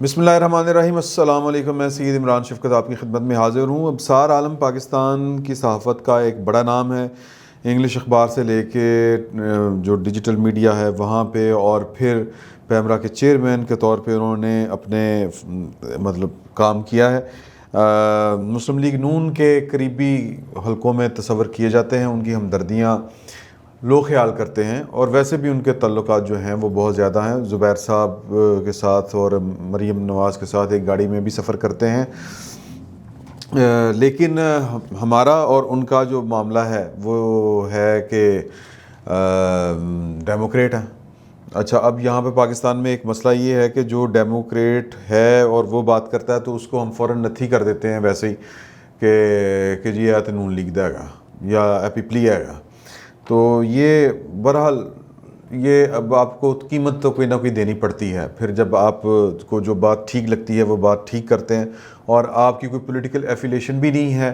بسم اللہ الرحمن الرحیم۔ السلام علیکم۔ میں سید عمران شفقت آپ کی خدمت میں حاضر ہوں۔ ابصار عالم پاکستان کی صحافت کا ایک بڑا نام ہے، انگلش اخبار سے لے کے جو ڈیجیٹل میڈیا ہے وہاں پہ، اور پھر پیمرا کے چیئرمین کے طور پہ انہوں نے اپنے کام کیا ہے۔ مسلم لیگ نون کے قریبی حلقوں میں تصور کیے جاتے ہیں، ان کی ہمدردیاں لوگ خیال کرتے ہیں، اور ویسے بھی ان کے تعلقات جو ہیں وہ بہت زیادہ ہیں۔ زبیر صاحب کے ساتھ اور مریم نواز کے ساتھ ایک گاڑی میں بھی سفر کرتے ہیں، لیکن ہمارا اور ان کا جو معاملہ ہے وہ ہے کہ ڈیموکریٹ ہیں۔ اچھا، اب یہاں پہ پاکستان میں ایک مسئلہ یہ ہے کہ جو ڈیموکریٹ ہے اور وہ بات کرتا ہے تو اس کو ہم فوراً نتھی کر دیتے ہیں ویسے ہی کہ جی یہ تو نون لیگ دے گا یا اے پی پلی ہے گا۔ تو یہ بہرحال یہ اب آپ کو قیمت تو کوئی نہ کوئی دینی پڑتی ہے۔ پھر جب آپ کو جو بات ٹھیک لگتی ہے وہ بات ٹھیک کرتے ہیں، اور آپ کی کوئی پولیٹیکل ایفیلیشن بھی نہیں ہے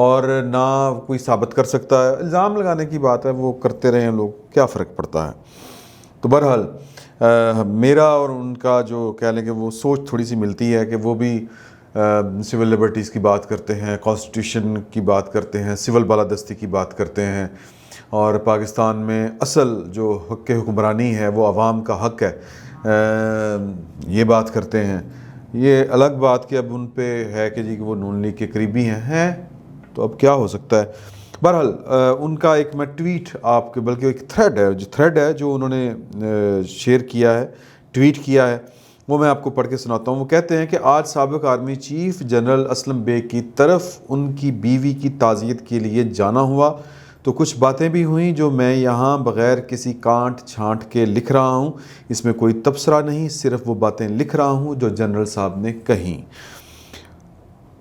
اور نہ کوئی ثابت کر سکتا ہے، الزام لگانے کی بات ہے، وہ کرتے رہیں لوگ، کیا فرق پڑتا ہے۔ تو بہرحال میرا اور ان کا جو کہہ لیں کہ وہ سوچ تھوڑی سی ملتی ہے کہ وہ بھی سول لبرٹیز کی بات کرتے ہیں، کانسٹیٹیوشن کی بات کرتے ہیں، سول بالادستی کی بات کرتے ہیں، اور پاکستان میں اصل جو حق حکمرانی ہے وہ عوام کا حق ہے، یہ بات کرتے ہیں۔ یہ الگ بات کہ اب ان پہ ہے کہ جی کہ وہ نون لیگ کے قریبی ہیں تو اب کیا ہو سکتا ہے۔ بہرحال ان کا ایک میں ٹویٹ آپ کے، بلکہ ایک تھریڈ ہے جو انہوں نے شیئر کیا ہے، ٹویٹ کیا ہے، وہ میں آپ کو پڑھ کے سناتا ہوں۔ وہ کہتے ہیں کہ آج سابق army chief general Aslam Beg کی طرف ان کی بیوی کی تعزیت کے لیے جانا ہوا تو کچھ باتیں بھی ہوئیں جو میں یہاں بغیر کسی کانٹ چھانٹ کے لکھ رہا ہوں۔ اس میں کوئی تبصرہ نہیں، صرف وہ باتیں لکھ رہا ہوں جو جنرل صاحب نے کہیں۔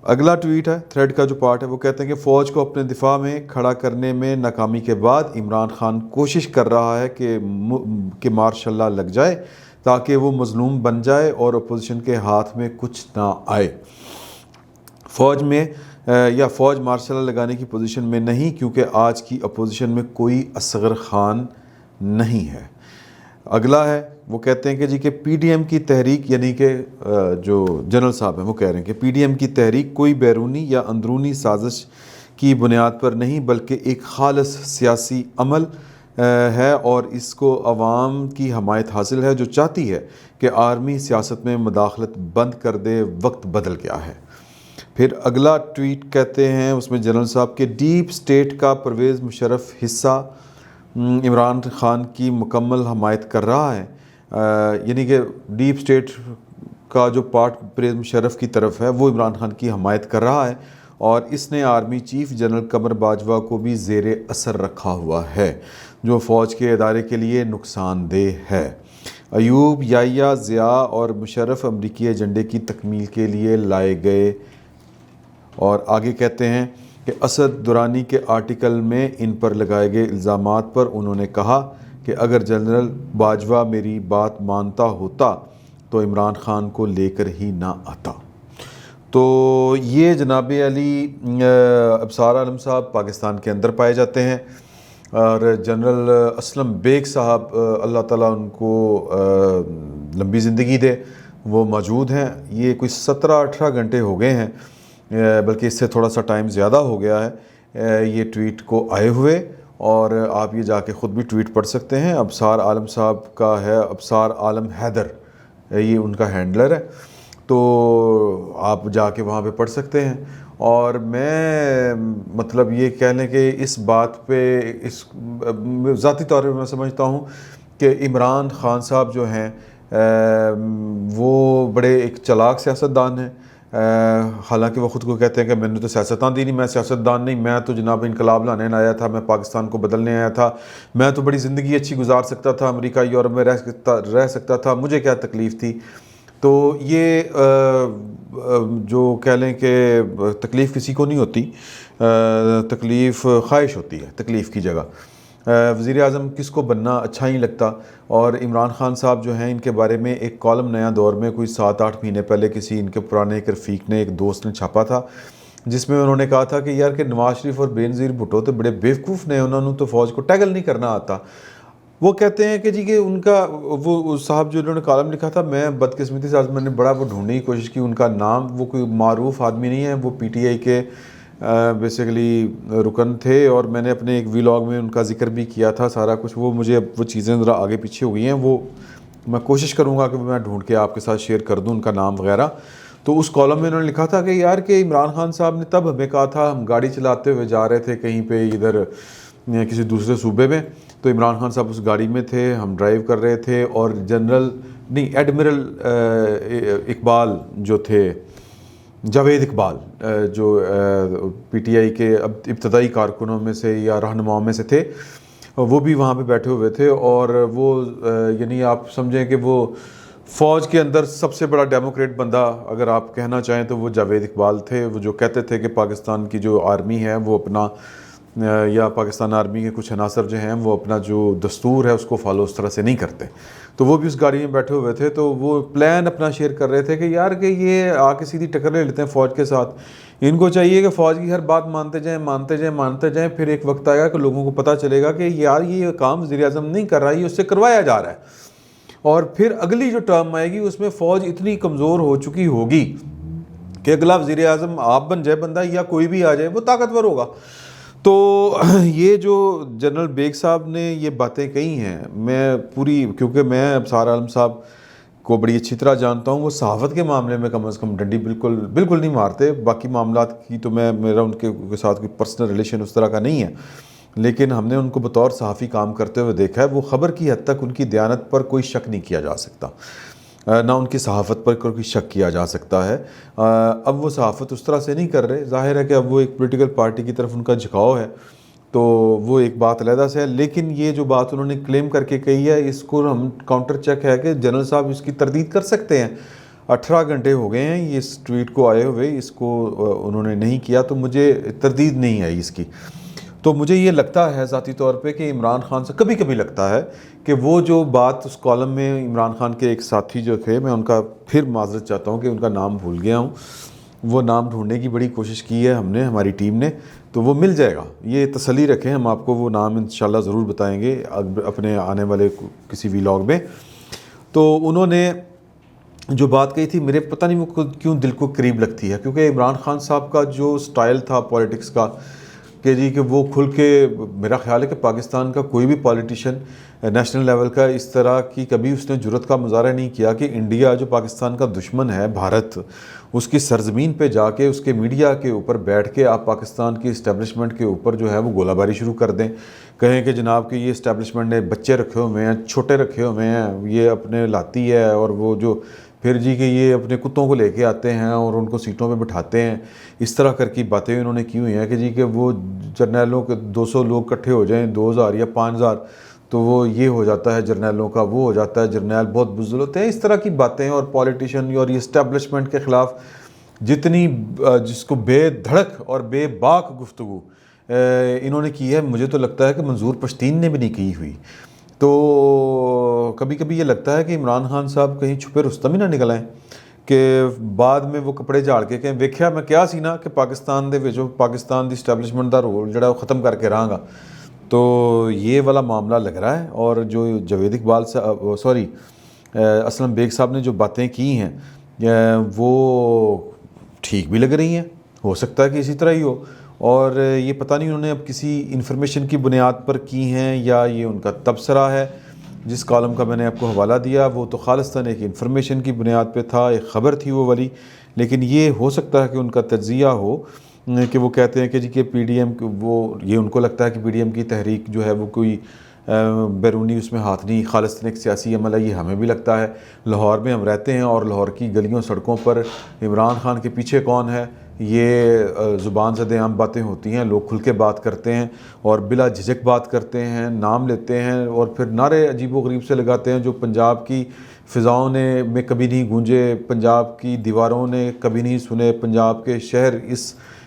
اگلا ٹویٹ ہے، تھریڈ کا جو پارٹ ہے، وہ کہتے ہیں کہ فوج کو اپنے دفاع میں کھڑا کرنے میں ناکامی کے بعد عمران خان کوشش کر رہا ہے کہ مارشاء اللہ لگ جائے تاکہ وہ مظلوم بن جائے اور اپوزیشن کے ہاتھ میں کچھ نہ آئے۔ فوج مارشل لا لگانے کی پوزیشن میں نہیں، کیونکہ آج کی اپوزیشن میں کوئی اصغر خان نہیں ہے۔ اگلا ہے، وہ کہتے ہیں کہ جی کہ پی ڈی ایم کی تحریک، یعنی کہ جو جنرل صاحب ہیں وہ کہہ رہے ہیں کہ پی ڈی ایم کی تحریک کوئی بیرونی یا اندرونی سازش کی بنیاد پر نہیں بلکہ ایک خالص سیاسی عمل ہے، اور اس کو عوام کی حمایت حاصل ہے جو چاہتی ہے کہ آرمی سیاست میں مداخلت بند کر دے، وقت بدل گیا ہے۔ پھر اگلا ٹویٹ کہتے ہیں اس میں جنرل صاحب کے ڈیپ سٹیٹ کا پرویز مشرف حصہ عمران خان کی مکمل حمایت کر رہا ہے، یعنی کہ ڈیپ سٹیٹ کا جو پارٹ پرویز مشرف کی طرف ہے وہ عمران خان کی حمایت کر رہا ہے، اور اس نے army chief general Qamar Bajwa کو بھی زیر اثر رکھا ہوا ہے، جو فوج کے ادارے کے لیے نقصان دہ ہے۔ ایوب، یحییٰ، ضیاء اور مشرف امریکی ایجنڈے کی تکمیل کے لیے لائے گئے۔ اور آگے کہتے ہیں کہ اسد درانی کے آرٹیکل میں ان پر لگائے گئے الزامات پر انہوں نے کہا کہ اگر جنرل باجوہ میری بات مانتا ہوتا تو عمران خان کو لے کر ہی نہ آتا۔ تو یہ جناب علی ابصار عالم صاحب پاکستان کے اندر پائے جاتے ہیں، اور جنرل اسلم بیگ صاحب اللہ تعالیٰ ان کو لمبی زندگی دے، وہ موجود ہیں۔ یہ کوئی 17-18 گھنٹے ہو گئے ہیں، بلکہ اس سے تھوڑا سا ٹائم زیادہ ہو گیا ہے یہ ٹویٹ کو آئے ہوئے، اور آپ یہ جا کے خود بھی ٹویٹ پڑھ سکتے ہیں۔ ابصار عالم صاحب کا ہے ابصار عالم حیدر، یہ ان کا ہینڈلر ہے، تو آپ جا کے وہاں پہ پڑھ سکتے ہیں۔ اور میں یہ کہہ لیں کہ اس بات پہ ذاتی طور پہ میں سمجھتا ہوں کہ عمران خان صاحب جو ہیں وہ بڑے ایک چلاک سیاستدان ہیں، حالانکہ وہ خود کو کہتے ہیں کہ میں نے تو سیاستدان دی نہیں، میں سیاستدان نہیں، میں تو جناب انقلاب لانے آیا تھا، میں پاکستان کو بدلنے آیا تھا، میں تو بڑی زندگی اچھی گزار سکتا تھا، امریکہ یورپ میں رہ سکتا تھا، مجھے کیا تکلیف تھی۔ تو یہ جو کہہ لیں کہ تکلیف کسی کو نہیں ہوتی، تکلیف خواہش ہوتی ہے تکلیف کی جگہ۔ وزیر اعظم کس کو بننا اچھا ہی لگتا، اور عمران خان صاحب جو ہیں ان کے بارے میں ایک کالم نیا دور میں کوئی 7-8 مہینے پہلے کسی ان کے پرانے ایک رفیق نے، ایک دوست نے چھاپا تھا، جس میں انہوں نے کہا تھا کہ یار کہ نواز شریف اور بے نظیر بھٹو تو بڑے بیوقوف نے، انہوں نے تو فوج کو ٹیکل نہیں کرنا آتا۔ وہ کہتے ہیں کہ جی کہ ان کا وہ صاحب جو انہوں نے کالم لکھا تھا، میں بدقسمتی سے آج میں نے بڑا وہ ڈھونڈنے کی کوشش کی، ان کا نام، وہ کوئی معروف آدمی نہیں ہے، وہ پی ٹی آئی کے بیسیکلی رکن تھے، اور میں نے اپنے ایک ویلاگ میں ان کا ذکر بھی کیا تھا سارا کچھ. وہ مجھے اب وہ چیزیں ذرا آگے پیچھے ہو گئی ہیں، وہ میں کوشش کروں گا کہ میں ڈھونڈ کے آپ کے ساتھ شیئر کر دوں ان کا نام وغیرہ. تو اس کالم میں انہوں نے لکھا تھا کہ یار کہ عمران خان صاحب نے تب ہمیں کہا تھا، ہم گاڑی چلاتے ہوئے جا رہے تھے کہیں پہ ادھر کسی دوسرے صوبے میں، تو عمران خان صاحب اس گاڑی میں تھے، ہم ڈرائیو کر رہے تھے، اور ایڈمرل اقبال جو تھے، جاوید اقبال جو پی ٹی آئی کے ابتدائی کارکنوں میں سے یا رہنماؤں میں سے تھے، وہ بھی وہاں پہ بیٹھے ہوئے تھے. اور وہ یعنی آپ سمجھیں کہ وہ فوج کے اندر سب سے بڑا ڈیموکریٹ بندہ اگر آپ کہنا چاہیں تو وہ جاوید اقبال تھے، وہ جو کہتے تھے کہ پاکستان کی جو آرمی ہے وہ اپنا یا پاکستان آرمی کے کچھ عناصر جو ہیں وہ اپنا جو دستور ہے اس کو فالو اس طرح سے نہیں کرتے. تو وہ بھی اس گاڑی میں بیٹھے ہوئے تھے، تو وہ پلان اپنا شیئر کر رہے تھے کہ یار کہ یہ آ کے سیدھی ٹکر لے لیتے ہیں فوج کے ساتھ، ان کو چاہیے کہ فوج کی ہر بات مانتے جائیں، پھر ایک وقت آئے گا کہ لوگوں کو پتہ چلے گا کہ یار یہ کام وزیر اعظم نہیں کر رہا، یہ اس سے کروایا جا رہا ہے، اور پھر اگلی جو ٹرم آئے گی اس میں فوج اتنی کمزور ہو چکی ہوگی کہ اگلا وزیر اعظم آپ بن جائے بندہ یا کوئی بھی آ جائے وہ طاقتور ہوگا. تو یہ جو جنرل بیگ صاحب نے یہ باتیں کہی ہیں، میں پوری، کیونکہ میں ابصار عالم صاحب کو بڑی اچھی طرح جانتا ہوں، وہ صحافت کے معاملے میں کم از کم ڈنڈی بالکل نہیں مارتے، باقی معاملات کی تو میرا ان کے ساتھ کوئی پرسنل ریلیشن اس طرح کا نہیں ہے، لیکن ہم نے ان کو بطور صحافی کام کرتے ہوئے دیکھا ہے. وہ خبر کی حد تک ان کی دیانت پر کوئی شک نہیں کیا جا سکتا، نہ ان کی صحافت پر کوئی شک کیا جا سکتا ہے. اب وہ صحافت اس طرح سے نہیں کر رہے، ظاہر ہے کہ اب وہ ایک پولیٹیکل پارٹی کی طرف ان کا جھکاؤ ہے، تو وہ ایک بات علیحدہ سے ہے. لیکن یہ جو بات انہوں نے کلیم کر کے کہی ہے، اس کو ہم کاؤنٹر چیک ہے کہ جنرل صاحب اس کی تردید کر سکتے ہیں. 18 گھنٹے ہو گئے ہیں یہ اس ٹویٹ کو آئے ہوئے، اس کو انہوں نے نہیں کیا، تو مجھے تردید نہیں آئی اس کی. تو مجھے یہ لگتا ہے ذاتی طور پہ کہ عمران خان سے کبھی کبھی لگتا ہے کہ وہ جو بات اس کالم میں عمران خان کے ایک ساتھی جو تھے، میں ان کا پھر معذرت چاہتا ہوں کہ ان کا نام بھول گیا ہوں، وہ نام ڈھونڈنے کی بڑی کوشش کی ہے ہم نے، ہماری ٹیم نے، تو وہ مل جائے گا، یہ تسلی رکھیں، ہم آپ کو وہ نام انشاءاللہ ضرور بتائیں گے اپنے آنے والے کسی ویلاگ میں. تو انہوں نے جو بات کہی تھی، میرے پتہ نہیں وہ کیوں دل کو قریب لگتی ہے، کیونکہ عمران خان صاحب کا جو سٹائل تھا پولیٹکس کا کہ جی کہ وہ کھل کے، میرا خیال ہے کہ پاکستان کا کوئی بھی پولیٹیشین نیشنل لیول کا اس طرح کی کبھی اس نے جرأت کا مظاہرہ نہیں کیا کہ انڈیا جو پاکستان کا دشمن ہے، بھارت، اس کی سرزمین پہ جا کے اس کے میڈیا کے اوپر بیٹھ کے آپ پاکستان کی اسٹیبلشمنٹ کے اوپر جو ہے وہ گولہ باری شروع کر دیں، کہیں کہ جناب کہ یہ اسٹیبلشمنٹ نے بچے رکھے ہوئے ہیں، چھوٹے رکھے ہوئے ہیں، یہ اپنے لاتی ہے، اور وہ جو پھر جی کہ یہ اپنے کتوں کو لے کے آتے ہیں اور ان کو سیٹوں پہ بٹھاتے ہیں، اس طرح کر کی باتیں انہوں نے کی ہوئی ہیں کہ جی کہ وہ جرنیلوں کے 200 لوگ اکٹھے ہو جائیں، 2000 یا 5000، تو وہ یہ ہو جاتا ہے جرنیلوں کا، وہ ہو جاتا ہے، جرنیل بہت بزدل ہوتے ہیں، اس طرح کی باتیں. اور پولیٹیشین اور یہ اسٹیبلشمنٹ کے خلاف جتنی جس کو بے دھڑک اور بے باک گفتگو انہوں نے کی ہے، مجھے تو لگتا ہے کہ منظور پشتین نے بھی نہیں کی ہوئی. تو کبھی کبھی یہ لگتا ہے کہ عمران خان صاحب کہیں چھپے رستم ہی نہ نکل آئیں کہ بعد میں وہ کپڑے جھاڑ کے کہیں ویکھیا میں کیا سی نا کہ پاکستان دے وچ پاکستان دی اسٹیبلشمنٹ دا رول جڑا وہ ختم کر کے رہاں گا. تو یہ والا معاملہ لگ رہا ہے. اور جو جاوید اقبال اسلم بیگ صاحب نے جو باتیں کی ہیں وہ ٹھیک بھی لگ رہی ہیں، ہو سکتا ہے کہ اسی طرح ہی ہو، اور یہ پتہ نہیں انہوں نے اب کسی انفارمیشن کی بنیاد پر کی ہیں یا یہ ان کا تبصرہ ہے. جس کالم کا میں نے آپ کو حوالہ دیا وہ تو خالصتاً ایک انفارمیشن کی بنیاد پہ تھا، ایک خبر تھی وہ والی، لیکن یہ ہو سکتا ہے کہ ان کا تجزیہ ہو کہ وہ کہتے ہیں کہ جی کہ پی ڈی ایم، وہ یہ ان کو لگتا ہے کہ پی ڈی ایم کی تحریک جو ہے وہ کوئی بیرونی اس میں ہاتھ نہیں، خالصتاً ایک سیاسی عمل ہے. یہ ہمیں بھی لگتا ہے. لاہور میں ہم رہتے ہیں اور لاہور کی گلیوں سڑکوں پر عمران خان کے پیچھے کون ہے، یہ زبان زد عام باتیں ہوتی ہیں، لوگ کھل کے بات کرتے ہیں اور بلا جھجک بات کرتے ہیں، نام لیتے ہیں اور پھر نعرے عجیب و غریب سے لگاتے ہیں جو پنجاب کی فضاؤں میں کبھی نہیں گونجے، پنجاب کی دیواروں نے کبھی نہیں سنے، پنجاب کے شہر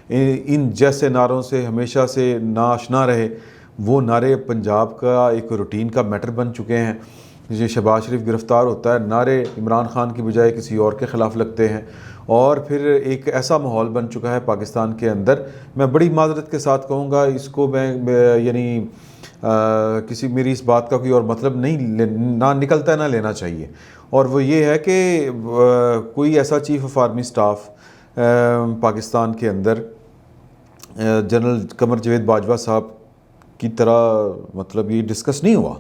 ان جیسے نعروں سے ہمیشہ سے ناآشنا رہے. وہ نعرے پنجاب کا ایک روٹین کا میٹر بن چکے ہیں. یہ شہباز شریف گرفتار ہوتا ہے، نعرے عمران خان کی بجائے کسی اور کے خلاف لگتے ہیں، اور پھر ایک ایسا ماحول بن چکا ہے پاکستان کے اندر. میں بڑی معذرت کے ساتھ کہوں گا اس کو، میں یعنی کسی میری اس بات کا کوئی اور مطلب نہ نکلتا ہے نہ لینا چاہیے، اور وہ یہ ہے کہ کوئی ایسا chief of army staff Pakistan کے اندر جنرل قمر جاوید باجوہ صاحب کی طرح مطلب یہ ڈسکس نہیں ہوا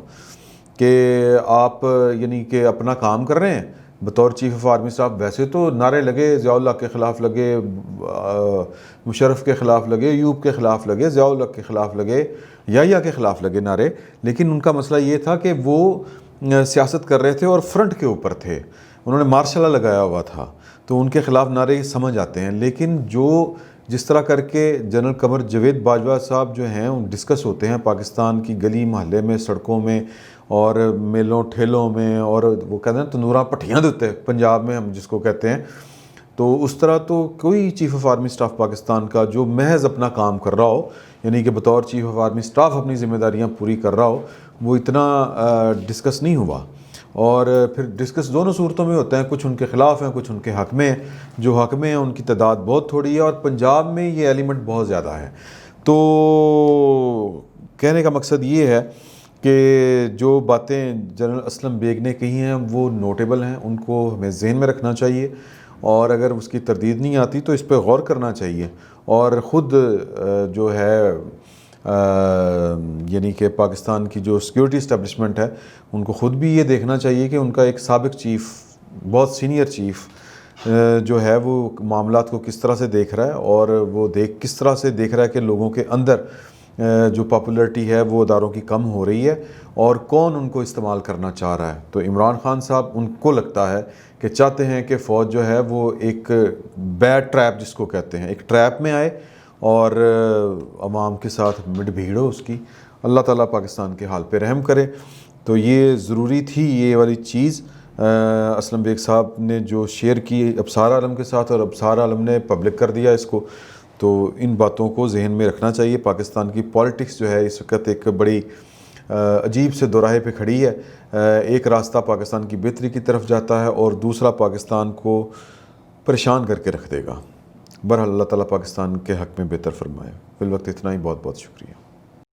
کہ آپ یعنی کہ اپنا کام کر رہے ہیں بطور چیف آف آرمی صاحب. ویسے تو نعرے لگے، ضیاء الحق کے خلاف لگے، مشرف کے خلاف لگے، ایوب کے خلاف لگے، ضیاء الحق کے خلاف لگے، یحییٰ کے خلاف لگے نعرے، لیکن ان کا مسئلہ یہ تھا کہ وہ سیاست کر رہے تھے اور فرنٹ کے اوپر تھے، انہوں نے مارشل لا لگایا ہوا تھا، تو ان کے خلاف نعرے سمجھ آتے ہیں. لیکن جس طرح کر کے جنرل قمر جاوید باجوہ صاحب جو ہیں ان ڈسکس ہوتے ہیں پاکستان کی گلی محلے میں، سڑکوں میں اور میلوں ٹھیلوں میں، اور وہ کہتے ہیں تندوراں پٹھیاں دیتے ہیں پنجاب میں ہم جس کو کہتے ہیں، تو اس طرح تو کوئی chief of army staff Pakistan کا جو محض اپنا کام کر رہا ہو، یعنی کہ بطور چیف آف آرمی سٹاف اپنی ذمہ داریاں پوری کر رہا ہو، وہ اتنا ڈسکس نہیں ہوا. اور پھر ڈسکس دونوں صورتوں میں ہوتا ہے، کچھ ان کے خلاف ہیں، کچھ ان کے حق میں ہیں. جو حق میں ہیں ان کی تعداد بہت تھوڑی ہے، اور پنجاب میں یہ ایلیمنٹ بہت زیادہ ہے. تو کہنے کا مقصد یہ ہے کہ جو باتیں جنرل اسلم بیگ نے کہی ہیں وہ نوٹیبل ہیں، ان کو ہمیں ذہن میں رکھنا چاہیے، اور اگر اس کی تردید نہیں آتی تو اس پہ غور کرنا چاہیے، اور خود جو ہے یعنی کہ پاکستان کی جو سیکیورٹی اسٹیبلشمنٹ ہے ان کو خود بھی یہ دیکھنا چاہیے کہ ان کا ایک سابق چیف، بہت سینئر چیف جو ہے وہ معاملات کو کس طرح سے دیکھ رہا ہے، اور وہ کس طرح سے دیکھ رہا ہے کہ لوگوں کے اندر جو پاپولرٹی ہے وہ اداروں کی کم ہو رہی ہے، اور کون ان کو استعمال کرنا چاہ رہا ہے. تو عمران خان صاحب ان کو لگتا ہے کہ چاہتے ہیں کہ فوج جو ہے وہ ایک بیڈ ٹریپ جس کو کہتے ہیں، ایک ٹریپ میں آئے اور عوام کے ساتھ مڈ بھیڑ ہو اس کی. اللہ تعالیٰ پاکستان کے حال پہ رحم کرے. تو یہ ضروری تھی یہ والی چیز اسلم بیگ صاحب نے جو شیئر کی ابصار عالم کے ساتھ، اور ابصار عالم نے پبلک کر دیا اس کو. تو ان باتوں کو ذہن میں رکھنا چاہیے. پاکستان کی پالیٹکس جو ہے اس وقت ایک بڑی عجیب سے دوراہے پہ کھڑی ہے. ایک راستہ پاکستان کی بہتری کی طرف جاتا ہے، اور دوسرا پاکستان کو پریشان کر کے رکھ دے گا. بہرحال اللہ تعالیٰ پاکستان کے حق میں بہتر فرمائے. فی الوقت اتنا ہی. بہت بہت شکریہ.